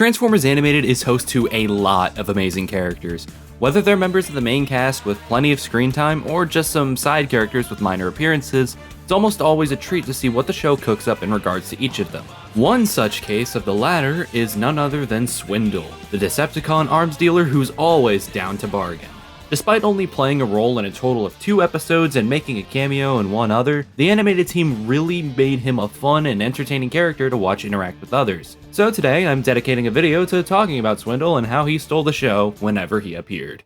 Transformers Animated is host to a lot of amazing characters. Whether they're members of the main cast with plenty of screen time or just some side characters with minor appearances, it's almost always a treat to see what the show cooks up in regards to each of them. One such case of the latter is none other than Swindle, the Decepticon arms dealer who's always down to bargain. Despite only playing a role in a total of 2 episodes and making a cameo in one other, the animated team really made him a fun and entertaining character to watch interact with others. So today, I'm dedicating a video to talking about Swindle and how he stole the show whenever he appeared.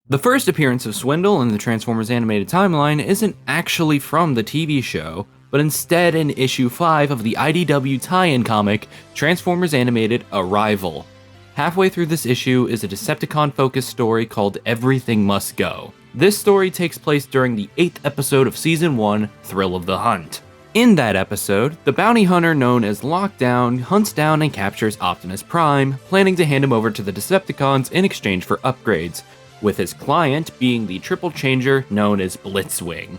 The first appearance of Swindle in the Transformers animated timeline isn't actually from the TV show, but instead in issue 5 of the IDW tie-in comic, Transformers Animated Arrival. Halfway through this issue is a Decepticon-focused story called Everything Must Go. This story takes place during the 8th episode of Season 1, Thrill of the Hunt. In that episode, the bounty hunter known as Lockdown hunts down and captures Optimus Prime, planning to hand him over to the Decepticons in exchange for upgrades, with his client being the triple changer known as Blitzwing.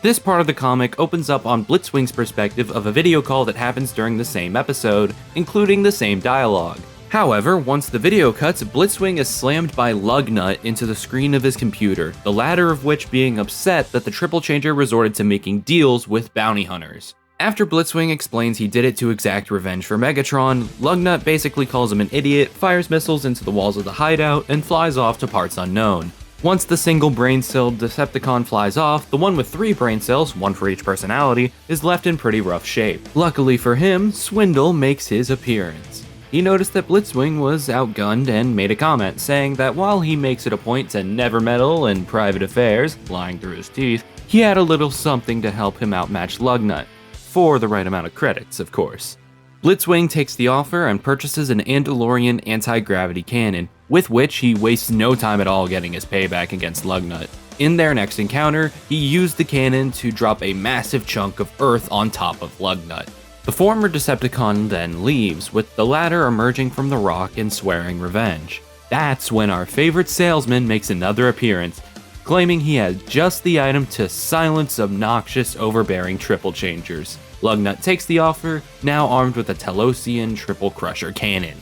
This part of the comic opens up on Blitzwing's perspective of a video call that happens during the same episode, including the same dialogue. However, once the video cuts, Blitzwing is slammed by Lugnut into the screen of his computer, the latter of which being upset that the triple changer resorted to making deals with bounty hunters. After Blitzwing explains he did it to exact revenge for Megatron, Lugnut basically calls him an idiot, fires missiles into the walls of the hideout, and flies off to parts unknown. Once the single brain-celled Decepticon flies off, the one with 3 brain cells, one for each personality, is left in pretty rough shape. Luckily for him, Swindle makes his appearance. He noticed that Blitzwing was outgunned and made a comment saying that while he makes it a point to never meddle in private affairs, lying through his teeth, he had a little something to help him outmatch Lugnut. For the right amount of credits, of course. Blitzwing takes the offer and purchases an Andalorian anti-gravity cannon, with which he wastes no time at all getting his payback against Lugnut. In their next encounter, he used the cannon to drop a massive chunk of Earth on top of Lugnut. The former Decepticon then leaves, with the latter emerging from the rock and swearing revenge. That's when our favorite salesman makes another appearance, claiming he has just the item to silence obnoxious, overbearing triple changers. Lugnut takes the offer, now armed with a Telosian triple crusher cannon.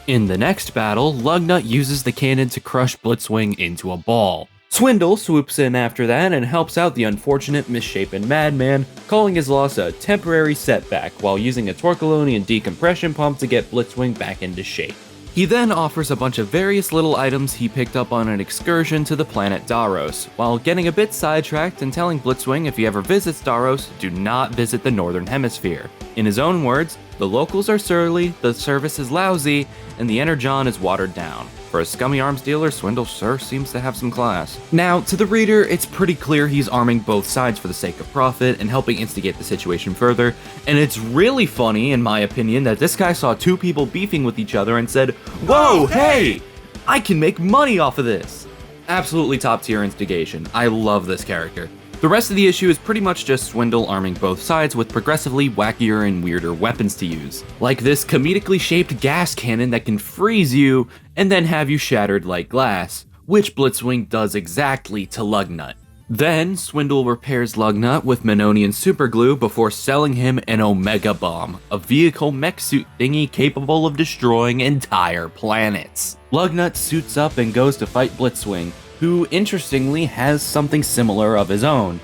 In the next battle, Lugnut uses the cannon to crush Blitzwing into a ball. Swindle swoops in after that and helps out the unfortunate misshapen madman, calling his loss a temporary setback while using a Torcolonian decompression pump to get Blitzwing back into shape. He then offers a bunch of various little items he picked up on an excursion to the planet Daros, while getting a bit sidetracked and telling Blitzwing if he ever visits Daros, do not visit the Northern Hemisphere. In his own words, the locals are surly, the service is lousy, and the energon is watered down. For a scummy arms dealer, Swindle sure seems to have some class. Now, to the reader, it's pretty clear he's arming both sides for the sake of profit and helping instigate the situation further, and it's really funny, in my opinion, that this guy saw 2 people beefing with each other and said, "Whoa, hey! I can make money off of this!" Absolutely top tier instigation. I love this character. The rest of the issue is pretty much just Swindle arming both sides with progressively wackier and weirder weapons to use, like this comedically shaped gas cannon that can freeze you and then have you shattered like glass, which Blitzwing does exactly to Lugnut. Then, Swindle repairs Lugnut with Manonian superglue before selling him an Omega Bomb, a vehicle mech suit thingy capable of destroying entire planets. Lugnut suits up and goes to fight Blitzwing, who interestingly has something similar of his own.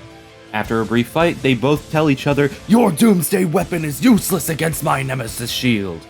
After a brief fight, they both tell each other, "Your doomsday weapon is useless against my nemesis shield."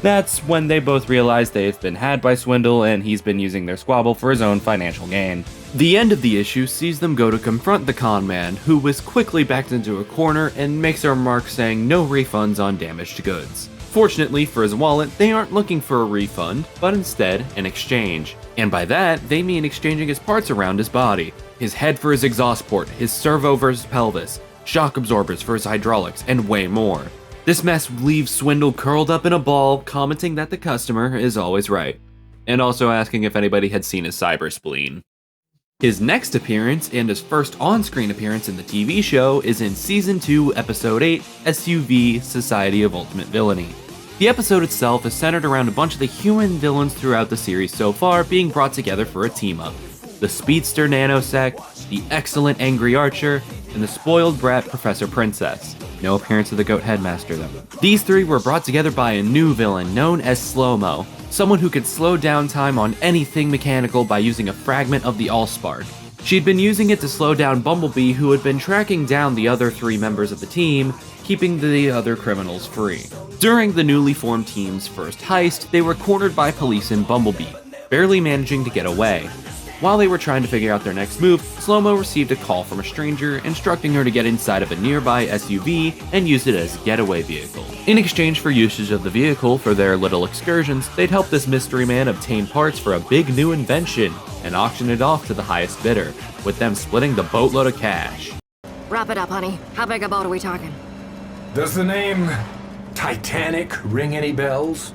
That's when they both realize they've been had by Swindle and he's been using their squabble for his own financial gain. The end of the issue sees them go to confront the con man, who was quickly backed into a corner and makes a remark saying no refunds on damaged goods. Fortunately for his wallet, they aren't looking for a refund, but instead an exchange. And by that, they mean exchanging his parts around his body. His head for his exhaust port, his servo for his pelvis, shock absorbers for his hydraulics, and way more. This mess leaves Swindle curled up in a ball, commenting that the customer is always right, and also asking if anybody had seen his cyber spleen. His next appearance, and his first on-screen appearance in the TV show, is in Season 2, Episode 8, SUV Society of Ultimate Villainy. The episode itself is centered around a bunch of the human villains throughout the series so far being brought together for a team-up. The speedster Nanosec, the excellent Angry Archer, and the spoiled brat Professor Princess. No appearance of the Goat Headmaster though. These three were brought together by a new villain known as Slow-Mo, someone who could slow down time on anything mechanical by using a fragment of the Allspark. She'd been using it to slow down Bumblebee, who had been tracking down the other three members of the team, keeping the other criminals free. During the newly formed team's first heist, they were cornered by police in Bumblebee, barely managing to get away. While they were trying to figure out their next move, Slow-Mo received a call from a stranger instructing her to get inside of a nearby SUV and use it as a getaway vehicle. In exchange for usage of the vehicle for their little excursions, they'd help this mystery man obtain parts for a big new invention and auction it off to the highest bidder, with them splitting the boatload of cash. Wrap it up, honey. How big a boat are we talking? Does the name Titanic ring any bells?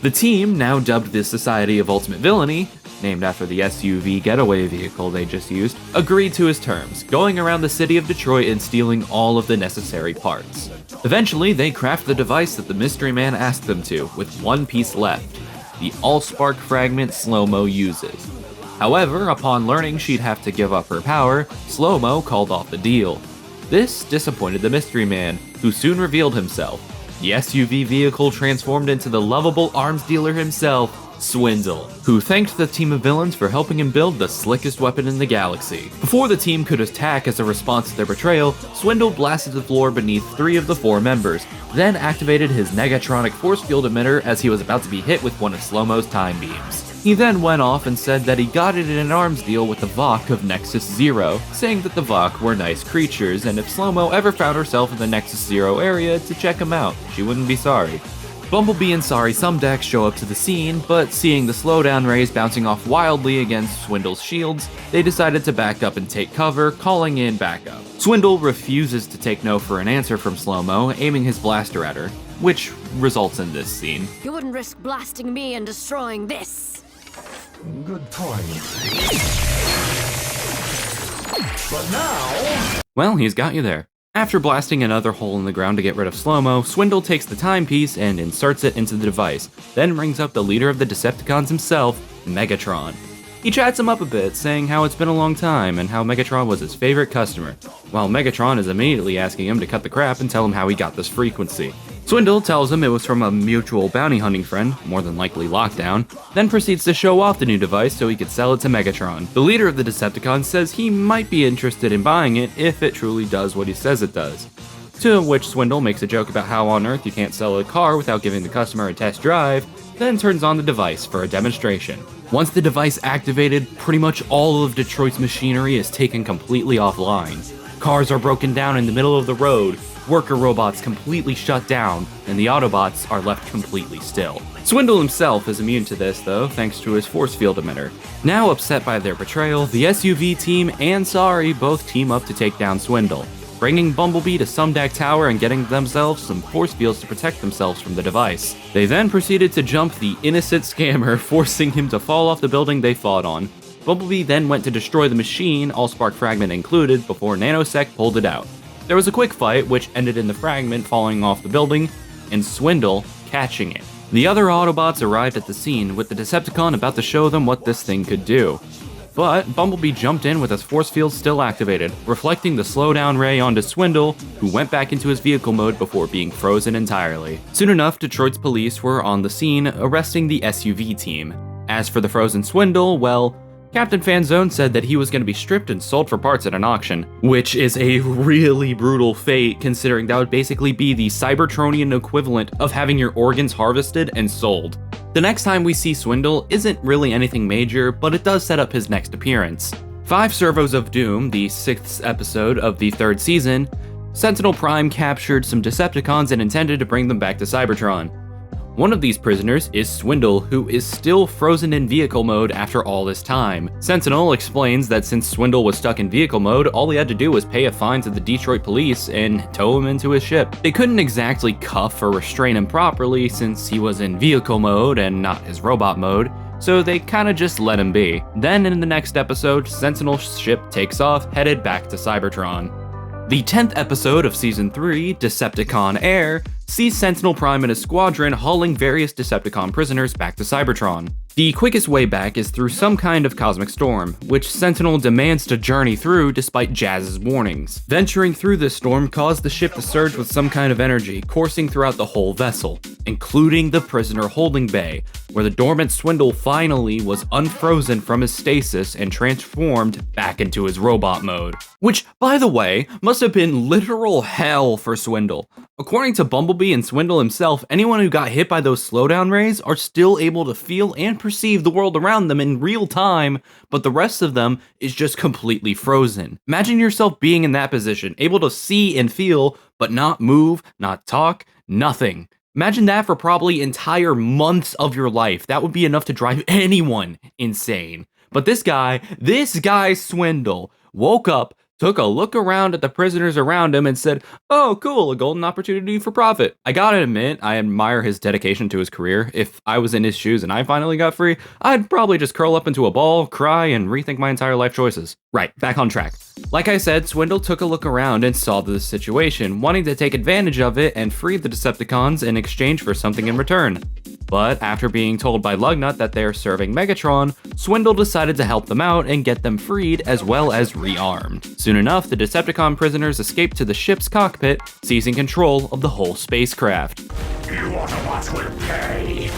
The team, now dubbed the Society of Ultimate Villainy, named after the SUV getaway vehicle they just used, agreed to his terms, going around the city of Detroit and stealing all of the necessary parts. Eventually, they craft the device that the mystery man asked them to, with one piece left, the Allspark fragment Slow-Mo uses. However, upon learning she'd have to give up her power, Slow-Mo called off the deal. This disappointed the mystery man, who soon revealed himself. The SUV vehicle transformed into the lovable arms dealer himself, Swindle, who thanked the team of villains for helping him build the slickest weapon in the galaxy. Before the team could attack as a response to their betrayal, Swindle blasted the floor beneath 3 of the 4 members, then activated his Negatronic force field emitter as he was about to be hit with one of Slow-Mo's time beams. He then went off and said that he got it in an arms deal with the Vok of Nexus Zero, saying that the Vok were nice creatures, and if Slow-Mo ever found herself in the Nexus Zero area to check him out, she wouldn't be sorry. Bumblebee and Sorry Sumdac show up to the scene, but seeing the slowdown rays bouncing off wildly against Swindle's shields, they decided to back up and take cover, calling in backup. Swindle refuses to take no for an answer from Slow-Mo, aiming his blaster at her, which results in this scene. You wouldn't risk blasting me and destroying this. Good point. But now... Well, he's got you there. After blasting another hole in the ground to get rid of Slow-Mo, Swindle takes the timepiece and inserts it into the device, then rings up the leader of the Decepticons himself, Megatron. He chats him up a bit, saying how it's been a long time and how Megatron was his favorite customer, while Megatron is immediately asking him to cut the crap and tell him how he got this frequency. Swindle tells him it was from a mutual bounty hunting friend, more than likely Lockdown, then proceeds to show off the new device so he could sell it to Megatron. The leader of the Decepticons says he might be interested in buying it if it truly does what he says it does. To which Swindle makes a joke about how on Earth you can't sell a car without giving the customer a test drive, then turns on the device for a demonstration. Once the device activated, pretty much all of Detroit's machinery is taken completely offline. Cars are broken down in the middle of the road, worker robots completely shut down, and the Autobots are left completely still. Swindle himself is immune to this though, thanks to his force field emitter. Now upset by their betrayal, the SUV team and Sorry both team up to take down Swindle, bringing Bumblebee to Sumdac Tower and getting themselves some force fields to protect themselves from the device. They then proceeded to jump the innocent scammer, forcing him to fall off the building they fought on. Bumblebee then went to destroy the machine, Allspark fragment included, before Nanosec pulled it out. There was a quick fight, which ended in the fragment falling off the building, and Swindle catching it. The other Autobots arrived at the scene, with the Decepticon about to show them what this thing could do. But Bumblebee jumped in with his force field still activated, reflecting the slowdown ray onto Swindle, who went back into his vehicle mode before being frozen entirely. Soon enough, Detroit's police were on the scene, arresting the SUV team. As for the frozen Swindle, well, Captain Fanzone said that he was going to be stripped and sold for parts at an auction, which is a really brutal fate considering that would basically be the Cybertronian equivalent of having your organs harvested and sold. The next time we see Swindle isn't really anything major, but it does set up his next appearance. 5 Servos of Doom, the 6th episode of the 3rd season, Sentinel Prime captured some Decepticons and intended to bring them back to Cybertron. One of these prisoners is Swindle, who is still frozen in vehicle mode after all this time. Sentinel explains that since Swindle was stuck in vehicle mode, all he had to do was pay a fine to the Detroit police and tow him into his ship. They couldn't exactly cuff or restrain him properly since he was in vehicle mode and not his robot mode, so they kinda just let him be. Then in the next episode, Sentinel's ship takes off, headed back to Cybertron. The 10th episode of Season 3, Decepticon Air, sees Sentinel Prime and his squadron hauling various Decepticon prisoners back to Cybertron. The quickest way back is through some kind of cosmic storm, which Sentinel demands to journey through despite Jazz's warnings. Venturing through this storm caused the ship to surge with some kind of energy, coursing throughout the whole vessel, including the prisoner holding bay, where the dormant Swindle finally was unfrozen from his stasis and transformed back into his robot mode. Which, by the way, must have been literal hell for Swindle. According to Bumblebee and Swindle himself, anyone who got hit by those slowdown rays are still able to feel and perceive the world around them in real time, but the rest of them is just completely frozen. Imagine yourself being in that position, able to see and feel, but not move, not talk, nothing. Imagine that for probably entire months of your life. That would be enough to drive anyone insane. But this guy Swindle, woke up, took a look around at the prisoners around him and said, "Oh, cool, a golden opportunity for profit." I gotta admit, I admire his dedication to his career. If I was in his shoes and I finally got free, I'd probably just curl up into a ball, cry, and rethink my entire life choices. Right, back on track. Like I said, Swindle took a look around and saw the situation, wanting to take advantage of it and free the Decepticons in exchange for something in return. But after being told by Lugnut that they're serving Megatron, Swindle decided to help them out and get them freed as well as rearmed. Soon enough, the Decepticon prisoners escaped to the ship's cockpit, seizing control of the whole spacecraft. You want to watch with pay?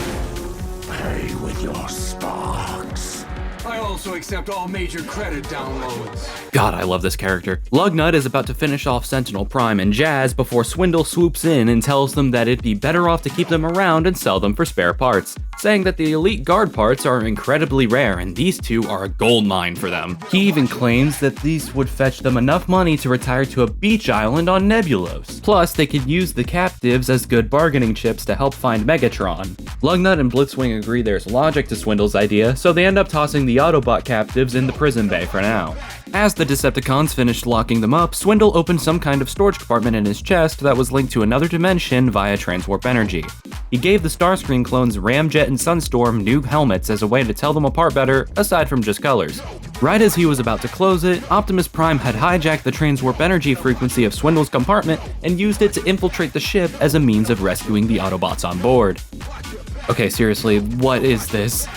Pay with your sparks. I also accept all major credit downloads. God, I love this character. Lugnut is about to finish off Sentinel Prime and Jazz before Swindle swoops in and tells them that it'd be better off to keep them around and sell them for spare parts, saying that the elite guard parts are incredibly rare and these two are a goldmine for them. He even claims that these would fetch them enough money to retire to a beach island on Nebulos. Plus, they could use the captives as good bargaining chips to help find Megatron. Lugnut and Blitzwing agree there's logic to Swindle's idea, so they end up tossing the Autobot captives in the prison bay for now. As the Decepticons finished locking them up, Swindle opened some kind of storage compartment in his chest that was linked to another dimension via transwarp energy. He gave the Starscream clones Ramjet and Sunstorm new helmets as a way to tell them apart better, aside from just colors. Right as he was about to close it, Optimus Prime had hijacked the transwarp energy frequency of Swindle's compartment and used it to infiltrate the ship as a means of rescuing the Autobots on board. Okay, seriously, what is this?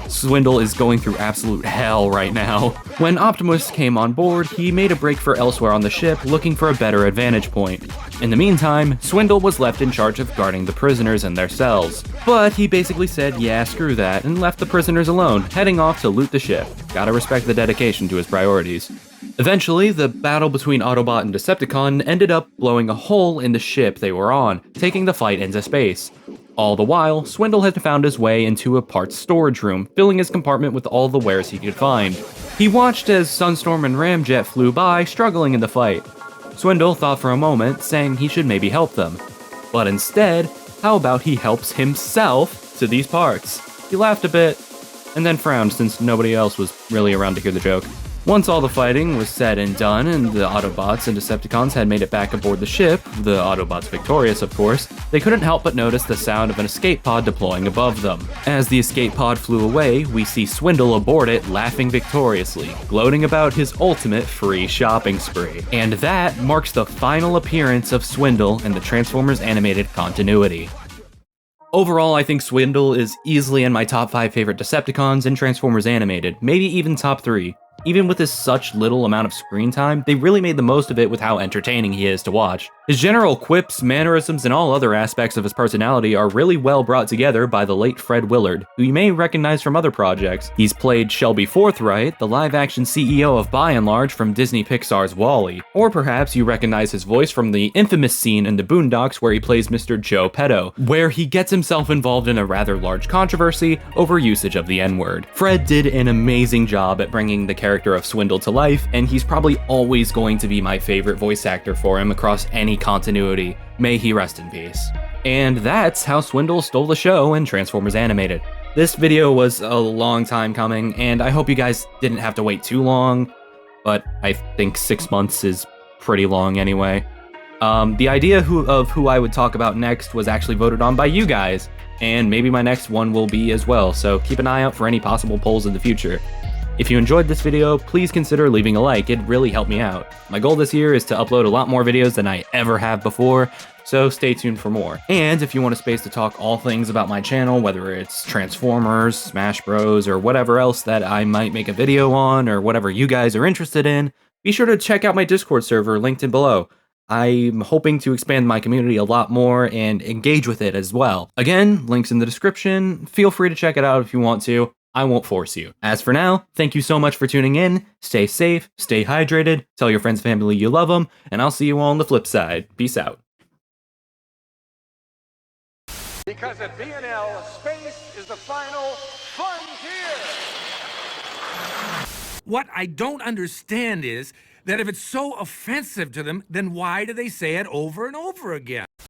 Swindle is going through absolute hell right now. When Optimus came on board, he made a break for elsewhere on the ship, looking for a better advantage point. In the meantime, Swindle was left in charge of guarding the prisoners in their cells. But he basically said, yeah, screw that, and left the prisoners alone, heading off to loot the ship. Gotta respect the dedication to his priorities. Eventually, the battle between Autobot and Decepticon ended up blowing a hole in the ship they were on, taking the fight into space. All the while, Swindle had found his way into a parts storage room, filling his compartment with all the wares he could find. He watched as Sunstorm and Ramjet flew by, struggling in the fight. Swindle thought for a moment, saying he should maybe help them. But instead, how about he helps himself to these parts? He laughed a bit, and then frowned since nobody else was really around to hear the joke. Once all the fighting was said and done, and the Autobots and Decepticons had made it back aboard the ship, the Autobots victorious of course, they couldn't help but notice the sound of an escape pod deploying above them. As the escape pod flew away, we see Swindle aboard it laughing victoriously, gloating about his ultimate free shopping spree. And that marks the final appearance of Swindle in the Transformers animated continuity. Overall, I think Swindle is easily in my top 5 favorite Decepticons in Transformers Animated, maybe even top 3. Even with his such little amount of screen time, they really made the most of it with how entertaining he is to watch. His general quips, mannerisms, and all other aspects of his personality are really well brought together by the late Fred Willard, who you may recognize from other projects. He's played Shelby Forthright, the live-action CEO of By and Large from Disney Pixar's WALL-E. Or perhaps you recognize his voice from the infamous scene in The Boondocks where he plays Mr. Joe Petto, where he gets himself involved in a rather large controversy over usage of the N-word. Fred did an amazing job at bringing the character of Swindle to life, and he's probably always going to be my favorite voice actor for him across any continuity. May he rest in peace. And that's how Swindle stole the show in Transformers Animated. This video was a long time coming, and I hope you guys didn't have to wait too long, but I think 6 months is pretty long anyway. The idea of who I would talk about next was actually voted on by you guys, and maybe my next one will be as well, so keep an eye out for any possible polls in the future. If you enjoyed this video, please consider leaving a like, it'd really help me out. My goal this year is to upload a lot more videos than I ever have before, so stay tuned for more. And if you want a space to talk all things about my channel, whether it's Transformers, Smash Bros, or whatever else that I might make a video on, or whatever you guys are interested in, be sure to check out my Discord server linked in below. I'm hoping to expand my community a lot more and engage with it as well. Again, links in the description, feel free to check it out if you want to. I won't force you. As for now, thank you so much for tuning in, stay safe, stay hydrated, tell your friends and family you love them, and I'll see you all on the flip side. Peace out. Because at B&L, space is the final frontier. What I don't understand is that if it's so offensive to them, then why do they say it over and over again?